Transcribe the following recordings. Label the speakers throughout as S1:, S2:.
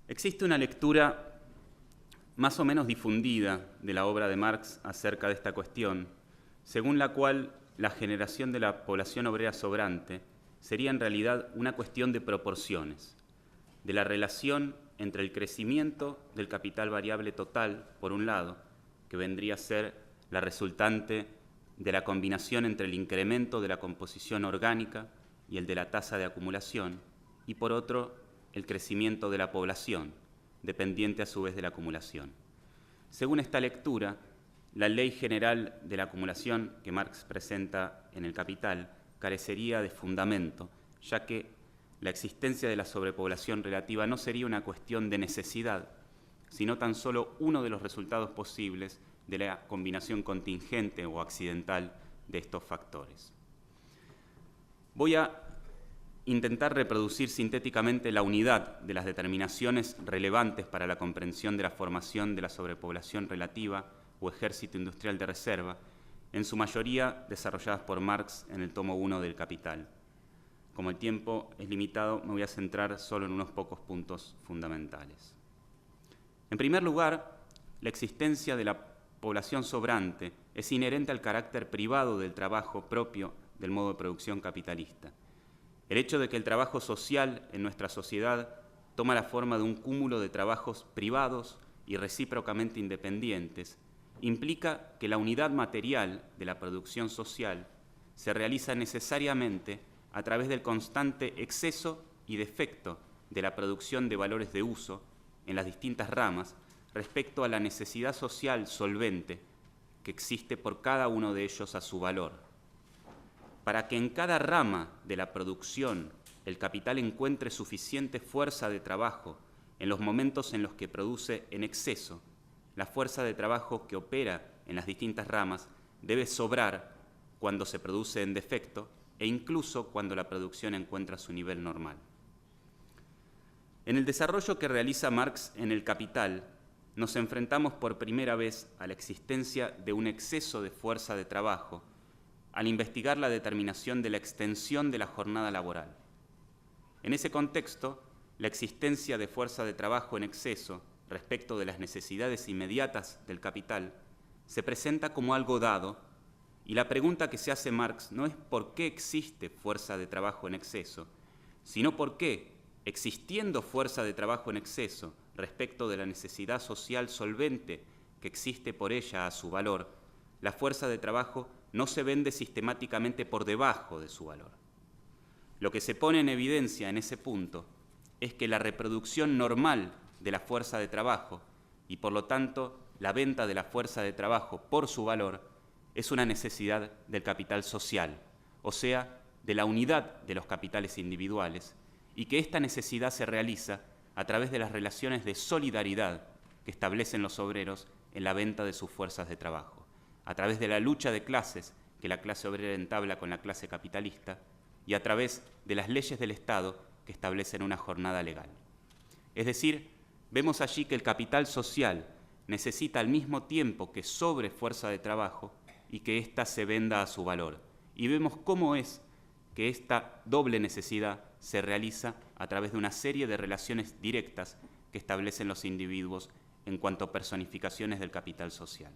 S1: Existe una lectura más o menos difundida de la obra de Marx acerca de esta cuestión, según la cual la generación de la población obrera sobrante sería en realidad una cuestión de proporciones, de la relación entre el crecimiento del capital variable total, por un lado, que vendría a ser la resultante de la combinación entre el incremento de la composición orgánica y el de la tasa de acumulación, y por otro, el crecimiento de la población, dependiente a su vez de la acumulación. Según esta lectura, la ley general de la acumulación que Marx presenta en El Capital carecería de fundamento, ya que la existencia de la sobrepoblación relativa no sería una cuestión de necesidad, sino tan solo uno de los resultados posibles de la combinación contingente o accidental de estos factores. Voy a intentar reproducir sintéticamente la unidad de las determinaciones relevantes para la comprensión de la formación de la sobrepoblación relativa o ejército industrial de reserva, en su mayoría desarrolladas por Marx en el tomo 1 del Capital. Como el tiempo es limitado, me voy a centrar solo en unos pocos puntos fundamentales. En primer lugar, la existencia de la población sobrante es inherente al carácter privado del trabajo propio del modo de producción capitalista. El hecho de que el trabajo social en nuestra sociedad toma la forma de un cúmulo de trabajos privados y recíprocamente independientes implica que la unidad material de la producción social se realiza necesariamente a través del constante exceso y defecto de la producción de valores de uso en las distintas ramas respecto a la necesidad social solvente que existe por cada uno de ellos a su valor. Para que en cada rama de la producción el capital encuentre suficiente fuerza de trabajo en los momentos en los que produce en exceso, la fuerza de trabajo que opera en las distintas ramas debe sobrar cuando se produce en defecto e incluso cuando la producción encuentra su nivel normal. En el desarrollo que realiza Marx en El Capital, nos enfrentamos por primera vez a la existencia de un exceso de fuerza de trabajo al investigar la determinación de la extensión de la jornada laboral. En ese contexto, la existencia de fuerza de trabajo en exceso respecto de las necesidades inmediatas del capital se presenta como algo dado, y la pregunta que se hace Marx no es por qué existe fuerza de trabajo en exceso, sino por qué, existiendo fuerza de trabajo en exceso respecto de la necesidad social solvente que existe por ella a su valor, la fuerza de trabajo no se vende sistemáticamente por debajo de su valor. Lo que se pone en evidencia en ese punto es que la reproducción normal de la fuerza de trabajo y por lo tanto la venta de la fuerza de trabajo por su valor es una necesidad del capital social, o sea, de la unidad de los capitales individuales, y que esta necesidad se realiza a través de las relaciones de solidaridad que establecen los obreros en la venta de sus fuerzas de trabajo, a través de la lucha de clases que la clase obrera entabla con la clase capitalista y a través de las leyes del Estado que establecen una jornada legal. Es decir, vemos allí que el capital social necesita al mismo tiempo que sobre fuerza de trabajo y que ésta se venda a su valor. Y vemos cómo es que esta doble necesidad se realiza a través de una serie de relaciones directas que establecen los individuos en cuanto a personificaciones del capital social.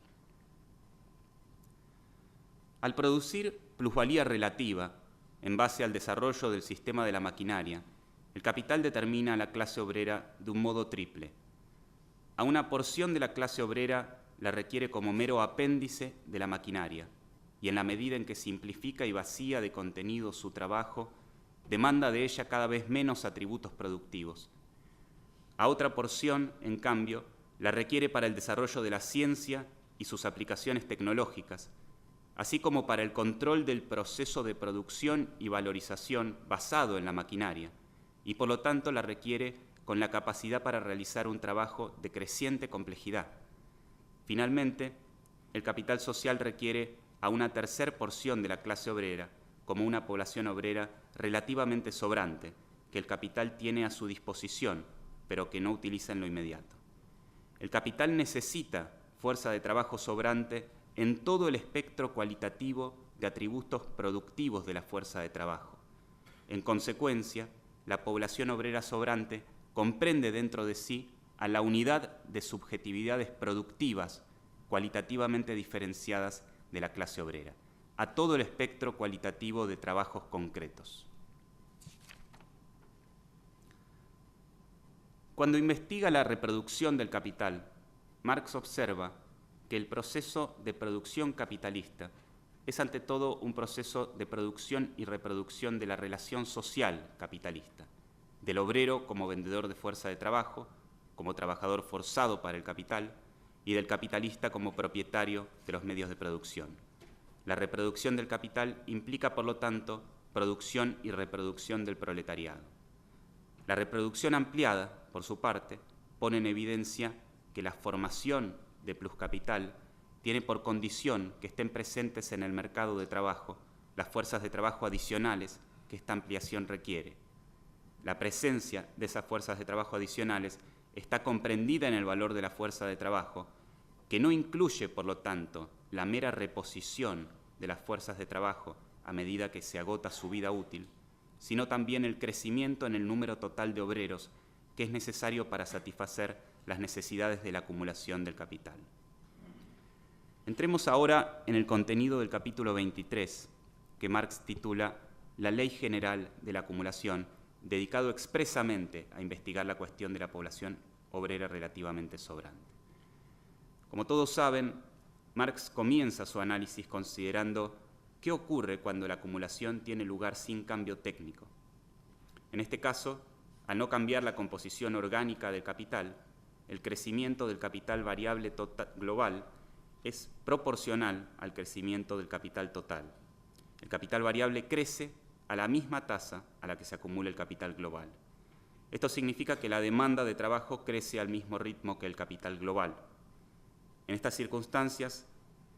S1: Al producir plusvalía relativa en base al desarrollo del sistema de la maquinaria, el capital determina a la clase obrera de un modo triple. A una porción de la clase obrera la requiere como mero apéndice de la maquinaria, y en la medida en que simplifica y vacía de contenido su trabajo, demanda de ella cada vez menos atributos productivos. A otra porción, en cambio, la requiere para el desarrollo de la ciencia y sus aplicaciones tecnológicas, así como para el control del proceso de producción y valorización basado en la maquinaria, y por lo tanto la requiere con la capacidad para realizar un trabajo de creciente complejidad. Finalmente, el capital social requiere a una tercer porción de la clase obrera como una población obrera relativamente sobrante, que el capital tiene a su disposición, pero que no utiliza en lo inmediato. El capital necesita fuerza de trabajo sobrante en todo el espectro cualitativo de atributos productivos de la fuerza de trabajo. En consecuencia, la población obrera sobrante comprende dentro de sí a la unidad de subjetividades productivas cualitativamente diferenciadas de la clase obrera, a todo el espectro cualitativo de trabajos concretos. Cuando investiga la reproducción del capital, Marx observa que el proceso de producción capitalista es ante todo un proceso de producción y reproducción de la relación social capitalista, del obrero como vendedor de fuerza de trabajo, como trabajador forzado para el capital, y del capitalista como propietario de los medios de producción. La reproducción del capital implica, por lo tanto, producción y reproducción del proletariado. La reproducción ampliada, por su parte, pone en evidencia que la formación de pluscapital tiene por condición que estén presentes en el mercado de trabajo las fuerzas de trabajo adicionales que esta ampliación requiere. La presencia de esas fuerzas de trabajo adicionales está comprendida en el valor de la fuerza de trabajo, que no incluye, por lo tanto, la mera reposición de las fuerzas de trabajo a medida que se agota su vida útil, sino también el crecimiento en el número total de obreros que es necesario para satisfacer las necesidades de la acumulación del capital. Entremos ahora en el contenido del capítulo 23, que Marx titula La Ley General de la Acumulación, dedicado expresamente a investigar la cuestión de la población obrera relativamente sobrante. Como todos saben, Marx comienza su análisis considerando qué ocurre cuando la acumulación tiene lugar sin cambio técnico. En este caso, al no cambiar la composición orgánica del capital, el crecimiento del capital variable global es proporcional al crecimiento del capital total. El capital variable crece a la misma tasa a la que se acumula el capital global. Esto significa que la demanda de trabajo crece al mismo ritmo que el capital global. En estas circunstancias,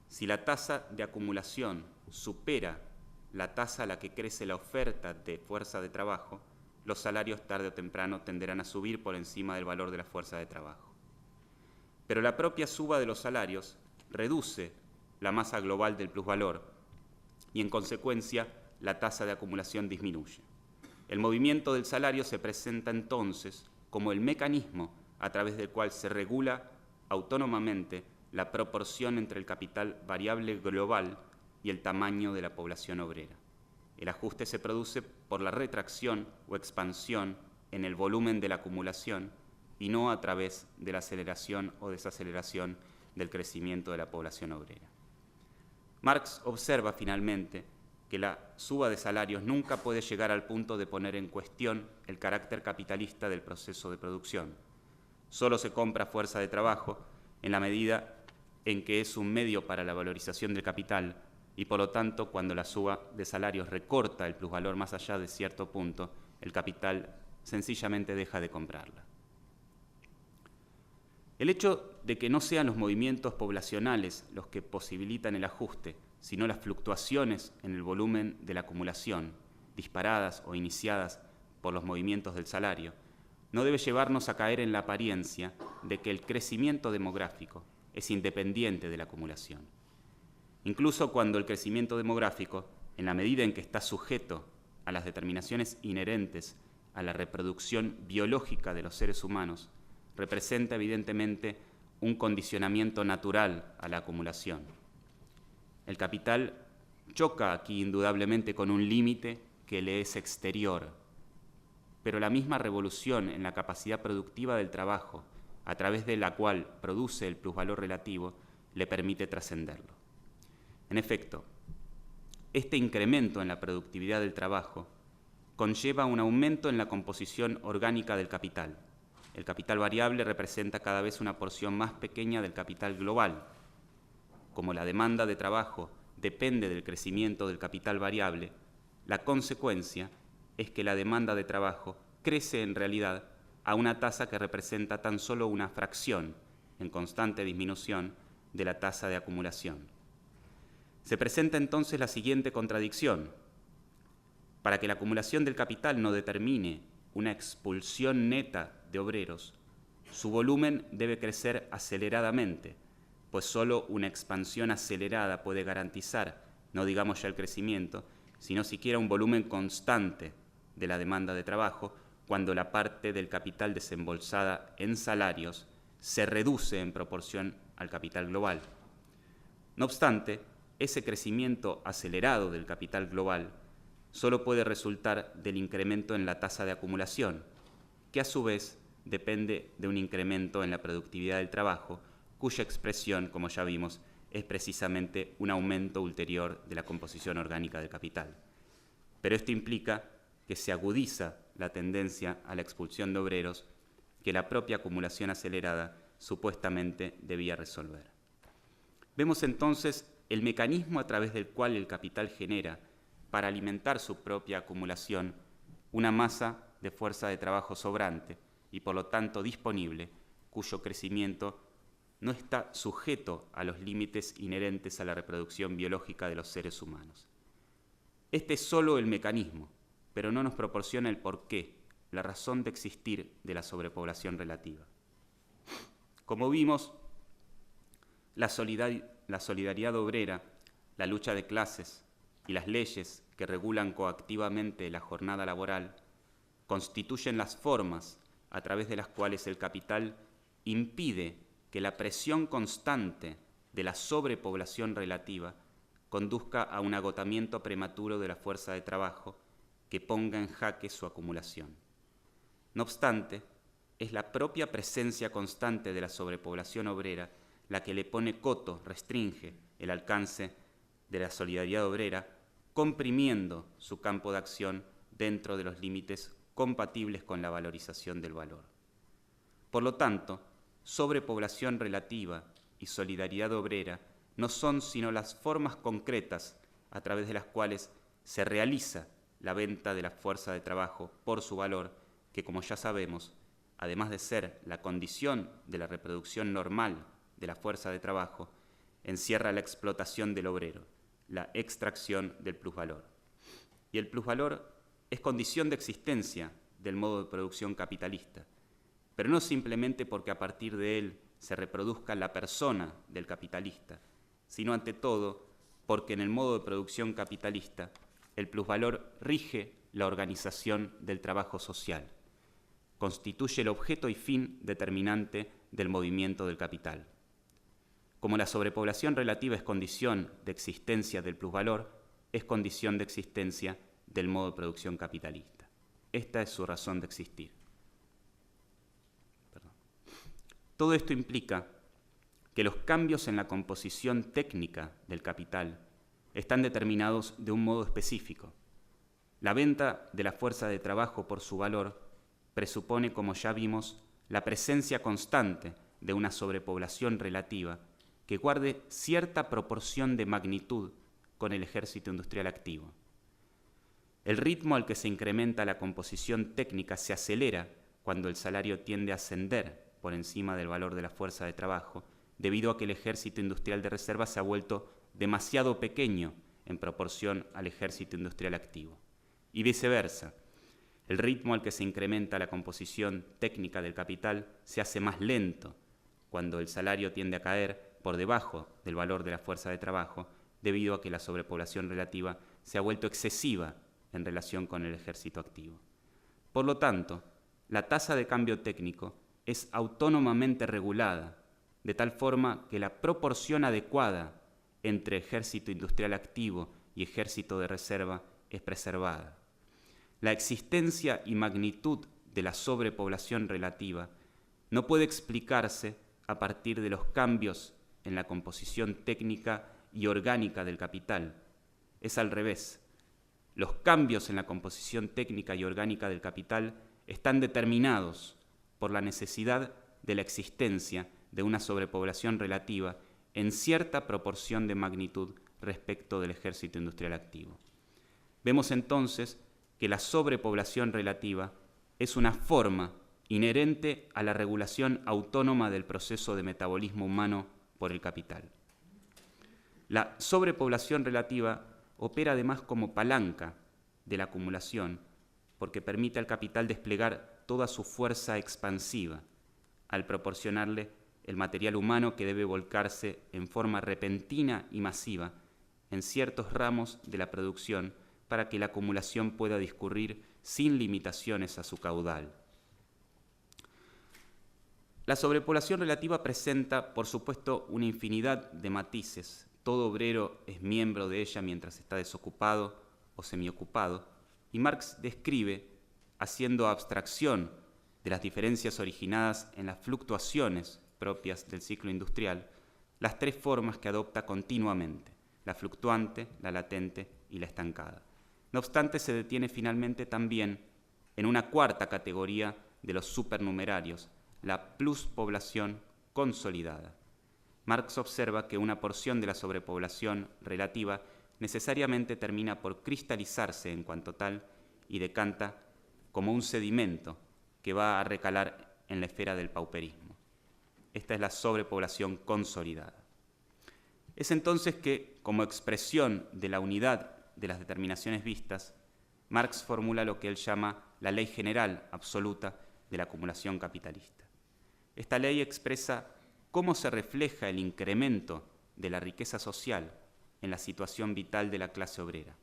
S1: si la tasa de acumulación supera la tasa a la que crece la oferta de fuerza de trabajo, los salarios tarde o temprano tenderán a subir por encima del valor de la fuerza de trabajo. Pero la propia suba de los salarios reduce la masa global del plusvalor y, en consecuencia, la tasa de acumulación disminuye. El movimiento del salario se presenta entonces como el mecanismo a través del cual se regula autónomamente la proporción entre el capital variable global y el tamaño de la población obrera. El ajuste se produce por la retracción o expansión en el volumen de la acumulación y no a través de la aceleración o desaceleración del crecimiento de la población obrera. Marx observa finalmente que la suba de salarios nunca puede llegar al punto de poner en cuestión el carácter capitalista del proceso de producción. Solo se compra fuerza de trabajo en la medida en que es un medio para la valorización del capital y, por lo tanto, cuando la suba de salarios recorta el plusvalor más allá de cierto punto, el capital sencillamente deja de comprarla. El hecho de que no sean los movimientos poblacionales los que posibilitan el ajuste, sino las fluctuaciones en el volumen de la acumulación, disparadas o iniciadas por los movimientos del salario, no debe llevarnos a caer en la apariencia de que el crecimiento demográfico es independiente de la acumulación. Incluso cuando el crecimiento demográfico, en la medida en que está sujeto a las determinaciones inherentes a la reproducción biológica de los seres humanos, representa evidentemente un condicionamiento natural a la acumulación. El capital choca aquí indudablemente con un límite que le es exterior, pero la misma revolución en la capacidad productiva del trabajo, a través de la cual produce el plusvalor relativo, le permite trascenderlo. En efecto, este incremento en la productividad del trabajo conlleva un aumento en la composición orgánica del capital. El capital variable representa cada vez una porción más pequeña del capital global. Como la demanda de trabajo depende del crecimiento del capital variable, la consecuencia es que la demanda de trabajo crece en realidad a una tasa que representa tan solo una fracción, en constante disminución, de la tasa de acumulación. Se presenta entonces la siguiente contradicción. Para que la acumulación del capital no determine una expulsión neta de obreros, su volumen debe crecer aceleradamente, pues solo una expansión acelerada puede garantizar, no digamos ya el crecimiento, sino siquiera un volumen constante de la demanda de trabajo, cuando la parte del capital desembolsada en salarios se reduce en proporción al capital global. No obstante, ese crecimiento acelerado del capital global solo puede resultar del incremento en la tasa de acumulación, que a su vez depende de un incremento en la productividad del trabajo, cuya expresión, como ya vimos, es precisamente un aumento ulterior de la composición orgánica del capital. Pero esto implica que se agudiza la tendencia a la expulsión de obreros que la propia acumulación acelerada supuestamente debía resolver. Vemos entonces el mecanismo a través del cual el capital genera, para alimentar su propia acumulación, una masa de fuerza de trabajo sobrante y por lo tanto disponible, cuyo crecimiento no está sujeto a los límites inherentes a la reproducción biológica de los seres humanos. Este es solo el mecanismo, pero no nos proporciona el porqué, la razón de existir de la sobrepoblación relativa. Como vimos, la solidaridad obrera, la lucha de clases y las leyes que regulan coactivamente la jornada laboral constituyen las formas a través de las cuales el capital impide que la presión constante de la sobrepoblación relativa conduzca a un agotamiento prematuro de la fuerza de trabajo que ponga en jaque su acumulación. No obstante, es la propia presencia constante de la sobrepoblación obrera la que le pone coto, restringe el alcance de la solidaridad obrera, comprimiendo su campo de acción dentro de los límites compatibles con la valorización del valor. Por lo tanto, sobrepoblación relativa y solidaridad obrera no son sino las formas concretas a través de las cuales se realiza la venta de la fuerza de trabajo por su valor, que como ya sabemos, además de ser la condición de la reproducción normal de la fuerza de trabajo, encierra la explotación del obrero, la extracción del plusvalor. Y el plusvalor es condición de existencia del modo de producción capitalista, pero no simplemente porque a partir de él se reproduzca la persona del capitalista, sino ante todo porque en el modo de producción capitalista el plusvalor rige la organización del trabajo social, constituye el objeto y fin determinante del movimiento del capital. Como la sobrepoblación relativa es condición de existencia del plusvalor, es condición de existencia del modo de producción capitalista. Esta es su razón de existir. Todo esto implica que los cambios en la composición técnica del capital están determinados de un modo específico. La venta de la fuerza de trabajo por su valor presupone, como ya vimos, la presencia constante de una sobrepoblación relativa que guarde cierta proporción de magnitud con el ejército industrial activo. El ritmo al que se incrementa la composición técnica se acelera cuando el salario tiende a ascender por encima del valor de la fuerza de trabajo, debido a que el ejército industrial de reserva se ha vuelto demasiado pequeño en proporción al ejército industrial activo. Y viceversa, el ritmo al que se incrementa la composición técnica del capital se hace más lento cuando el salario tiende a caer por debajo del valor de la fuerza de trabajo, debido a que la sobrepoblación relativa se ha vuelto excesiva en relación con el ejército activo. Por lo tanto, la tasa de cambio técnico es autónomamente regulada, de tal forma que la proporción adecuada entre ejército industrial activo y ejército de reserva es preservada. La existencia y magnitud de la sobrepoblación relativa no puede explicarse a partir de los cambios en la composición técnica y orgánica del capital. Es al revés. Los cambios en la composición técnica y orgánica del capital están determinados por la necesidad de la existencia de una sobrepoblación relativa en cierta proporción de magnitud respecto del ejército industrial activo. Vemos entonces que la sobrepoblación relativa es una forma inherente a la regulación autónoma del proceso de metabolismo humano por el capital. La sobrepoblación relativa opera además como palanca de la acumulación, porque permite al capital desplegar toda su fuerza expansiva al proporcionarle el material humano que debe volcarse en forma repentina y masiva en ciertos ramos de la producción para que la acumulación pueda discurrir sin limitaciones a su caudal. La sobrepoblación relativa presenta, por supuesto, una infinidad de matices. Todo obrero es miembro de ella mientras está desocupado o semiocupado, y Marx describe, haciendo abstracción de las diferencias originadas en las fluctuaciones propias del ciclo industrial, las tres formas que adopta continuamente: la fluctuante, la latente y la estancada. No obstante, se detiene finalmente también en una cuarta categoría de los supernumerarios, la pluspoblación consolidada. Marx observa que una porción de la sobrepoblación relativa necesariamente termina por cristalizarse en cuanto tal y decanta como un sedimento que va a recalar en la esfera del pauperismo. Esta es la sobrepoblación consolidada. Es entonces que, como expresión de la unidad de las determinaciones vistas, Marx formula lo que él llama la ley general absoluta de la acumulación capitalista. Esta ley expresa cómo se refleja el incremento de la riqueza social en la situación vital de la clase obrera.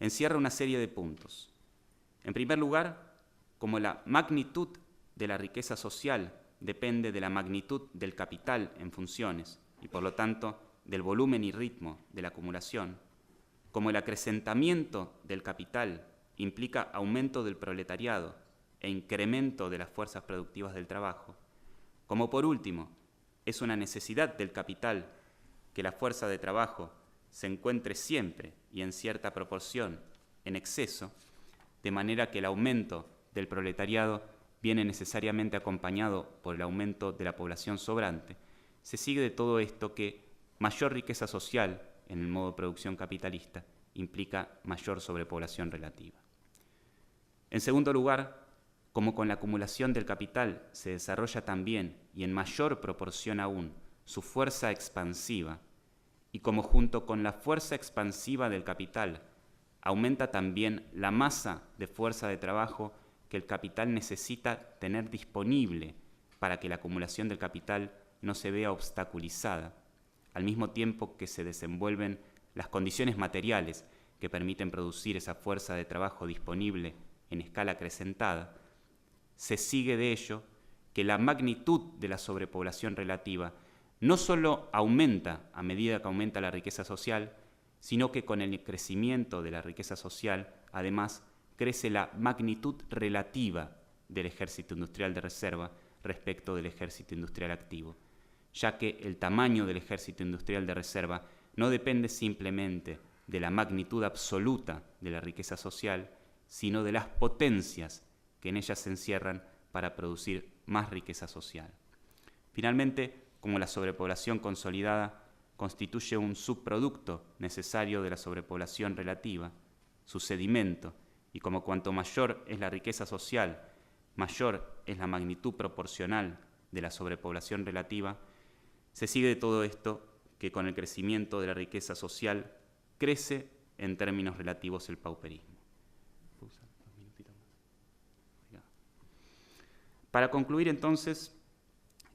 S1: Encierra una serie de puntos. En primer lugar, como la magnitud de la riqueza social depende de la magnitud del capital en funciones y por lo tanto del volumen y ritmo de la acumulación, como el acrecentamiento del capital implica aumento del proletariado e incremento de las fuerzas productivas del trabajo, como por último es una necesidad del capital que la fuerza de trabajo se encuentre siempre y en cierta proporción en exceso, de manera que el aumento del proletariado viene necesariamente acompañado por el aumento de la población sobrante, se sigue de todo esto que mayor riqueza social en el modo de producción capitalista implica mayor sobrepoblación relativa. En segundo lugar, como con la acumulación del capital se desarrolla también y en mayor proporción aún su fuerza expansiva, y como junto con la fuerza expansiva del capital aumenta también la masa de fuerza de trabajo que el capital necesita tener disponible para que la acumulación del capital no se vea obstaculizada, al mismo tiempo que se desenvuelven las condiciones materiales que permiten producir esa fuerza de trabajo disponible en escala acrecentada, se sigue de ello que la magnitud de la sobrepoblación relativa no solo aumenta a medida que aumenta la riqueza social, sino que con el crecimiento de la riqueza social, además, crece la magnitud relativa del ejército industrial de reserva respecto del ejército industrial activo, ya que el tamaño del ejército industrial de reserva no depende simplemente de la magnitud absoluta de la riqueza social, sino de las potencias que en ellas se encierran para producir más riqueza social. Finalmente, como la sobrepoblación consolidada constituye un subproducto necesario de la sobrepoblación relativa, su sedimento, y como cuanto mayor es la riqueza social, mayor es la magnitud proporcional de la sobrepoblación relativa, se sigue de todo esto que con el crecimiento de la riqueza social crece en términos relativos el pauperismo. Para concluir entonces,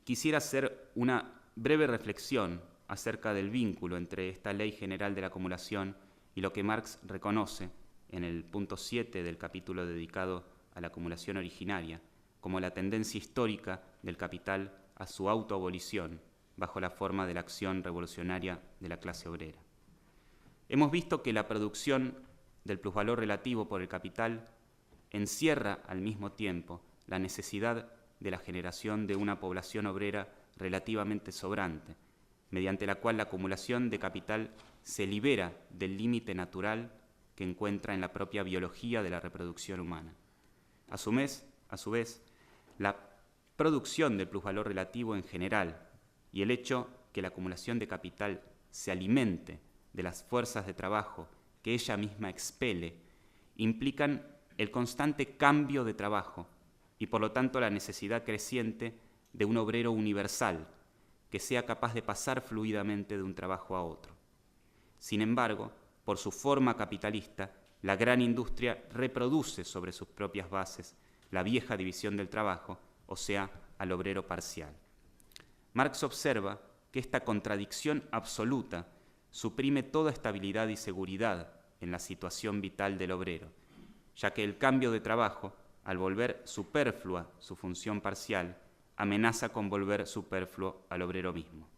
S1: quisiera hacer una breve reflexión acerca del vínculo entre esta ley general de la acumulación y lo que Marx reconoce en el punto 7 del capítulo dedicado a la acumulación originaria, como la tendencia histórica del capital a su autoabolición bajo la forma de la acción revolucionaria de la clase obrera. Hemos visto que la producción del plusvalor relativo por el capital encierra al mismo tiempo la necesidad de la generación de una población obrera relativamente sobrante, mediante la cual la acumulación de capital se libera del límite natural que encuentra en la propia biología de la reproducción humana. A su vez, la producción del plusvalor relativo en general y el hecho que la acumulación de capital se alimente de las fuerzas de trabajo que ella misma expele, implican el constante cambio de trabajo y por lo tanto la necesidad creciente de un obrero universal que sea capaz de pasar fluidamente de un trabajo a otro. Sin embargo, por su forma capitalista, la gran industria reproduce sobre sus propias bases la vieja división del trabajo, o sea, al obrero parcial. Marx observa que esta contradicción absoluta suprime toda estabilidad y seguridad en la situación vital del obrero, ya que el cambio de trabajo, al volver superflua su función parcial, amenaza con volver superfluo al obrero mismo.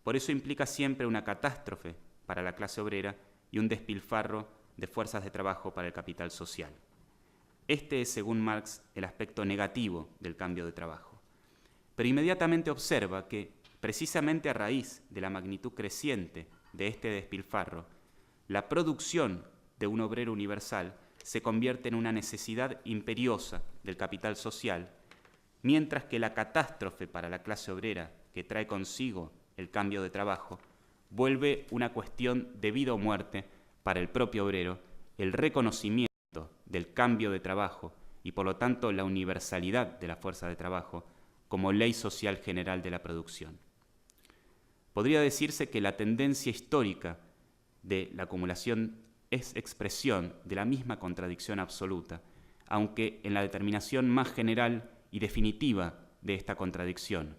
S1: Por eso implica siempre una catástrofe para la clase obrera y un despilfarro de fuerzas de trabajo para el capital social. Este es, según Marx, el aspecto negativo del cambio de trabajo. Pero inmediatamente observa que, precisamente a raíz de la magnitud creciente de este despilfarro, la producción de un obrero universal se convierte en una necesidad imperiosa del capital social, mientras que la catástrofe para la clase obrera que trae consigo el cambio de trabajo vuelve una cuestión de vida o muerte para el propio obrero, el reconocimiento del cambio de trabajo y por lo tanto la universalidad de la fuerza de trabajo como ley social general de la producción. Podría decirse que la tendencia histórica de la acumulación es expresión de la misma contradicción absoluta, aunque en la determinación más general y definitiva de esta contradicción,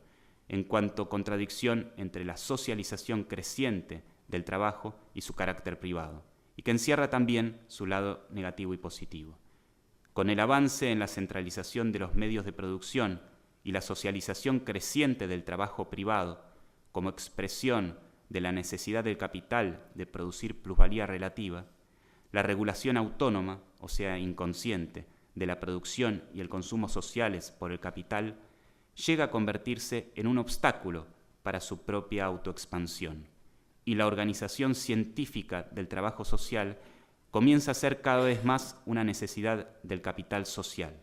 S1: en cuanto contradicción entre la socialización creciente del trabajo y su carácter privado, y que encierra también su lado negativo y positivo. Con el avance en la centralización de los medios de producción y la socialización creciente del trabajo privado como expresión de la necesidad del capital de producir plusvalía relativa, la regulación autónoma, o sea, inconsciente, de la producción y el consumo sociales por el capital, llega a convertirse en un obstáculo para su propia autoexpansión, y la organización científica del trabajo social comienza a ser cada vez más una necesidad del capital social,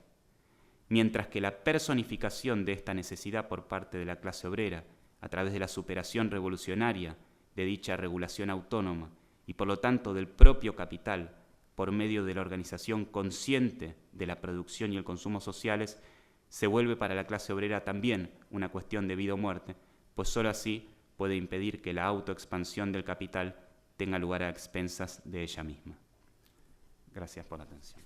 S1: mientras que la personificación de esta necesidad por parte de la clase obrera, a través de la superación revolucionaria de dicha regulación autónoma y por lo tanto del propio capital, por medio de la organización consciente de la producción y el consumo sociales, se vuelve para la clase obrera también una cuestión de vida o muerte, pues sólo así puede impedir que la autoexpansión del capital tenga lugar a expensas de ella misma. Gracias por la atención.